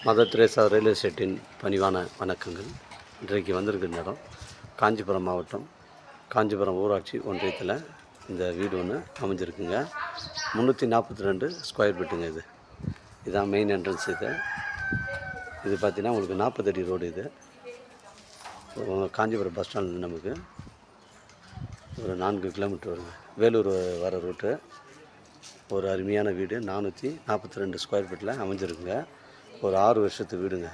Mother Teresa real எஸ்டேட்டின் பணிவான வணக்கங்கள். இன்றைக்கு வந்திருக்கிற இடம் காஞ்சிபுரம் மாவட்டம், காஞ்சிபுரம் ஊராட்சி ஒன்றியத்தில் இந்த வீடு ஒன்று அமைஞ்சிருக்குங்க. 342 ஸ்கொயர் ஃபீட்டுங்க. இதுதான் மெயின் என்ட்ரன்ஸ். இது பார்த்திங்கன்னா உங்களுக்கு 40 அடி ரோடு. இது காஞ்சிபுரம் பஸ் ஸ்டாண்ட் நமக்கு ஒரு 4 கிலோமீட்டர் வருது. வேலூர் வர ரூட்டு. ஒரு அருமையான வீடு 442 ஸ்கொயர் ஃபீட்டில் அமைஞ்சிருக்குங்க. ஒரு 6 வருஷத்து வீடுங்க.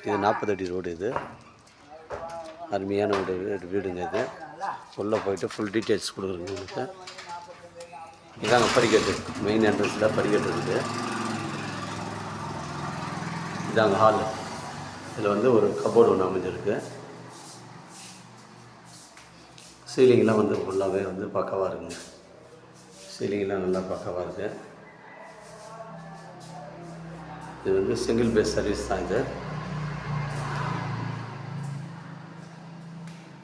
இது 40 அடி ரோடு. இது அருமையான வீடுங்க. இது உள்ளே போயிட்டு ஃபுல் டீட்டெயில்ஸ் கொடுக்குறேங்க உங்களுக்கு. இதாங்க படிக்கட்டு, மெயின் என்ட்ரன்ஸில் படிக்கட்டு இருக்குது. இதாங்க ஹால். இதில் வந்து ஒரு கபோர்டு ஒன்று அமைஞ்சிருக்கு. சீலிங்லாம் வந்து ஃபுல்லாகவே வந்து பக்காவாக இருக்குங்க. சீலிங்லாம் நல்லா பக்காவாக இருக்குது. இது வந்து சிங்கிள் பேஸ் சர்வீஸ் தான். இது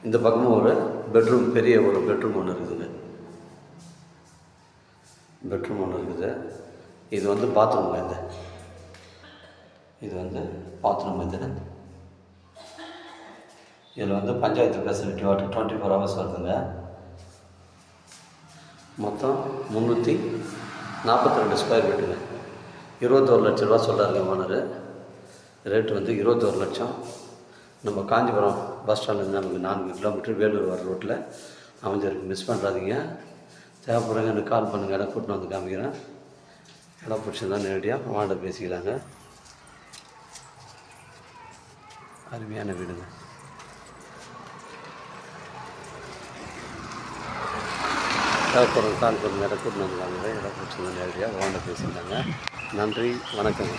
இந்த பக்கமும் ஒரு பெட்ரூம், பெரிய ஒரு பெட்ரூம் ஒன்று இருக்குதுங்க. பெட்ரூம் ஒன்று இருக்குது. இது வந்து பாத்ரூம்ங்க. இது வந்து பாத்ரூம். இதில் வந்து பஞ்சாயத்து ஃபெசிலிட்டி வாட்டர் 24 hours வருதுங்க. மொத்தம் 342 ஸ்கொயர் ஃபீட்டுங்க. 21 லட்ச ரூபா சொல்கிறாருங்க ஓனர். ரேட்டு வந்து 21 லட்சம். நம்ம காஞ்சிபுரம் பஸ் ஸ்டாண்ட்லேருந்து நமக்கு 4 கிலோமீட்டர் வேலூர் வர ரோட்டில் அமைஞ்சிருக்கு. மிஸ் பண்ணுறாதீங்க. தேவைப்படுறவங்க எனக்கு கால் பண்ணுங்கள். இடம் கூட்டின்னு வந்து காமிக்கிறேன். இடம் பிடிச்சிருந்தா நேரடியாக வாண்ட பேசிக்கலாங்க. அருமையான வீடுங்க. தேவைப்படுறவங்க கால் பண்ணுங்கள். இடம் கூட்டின்னு வந்து காமிக்கிறேன். இடம் பிடிச்சிருந்தா நேரடியாக வாண்ட பேசிக்கலாங்க. நன்றி, வணக்கங்க.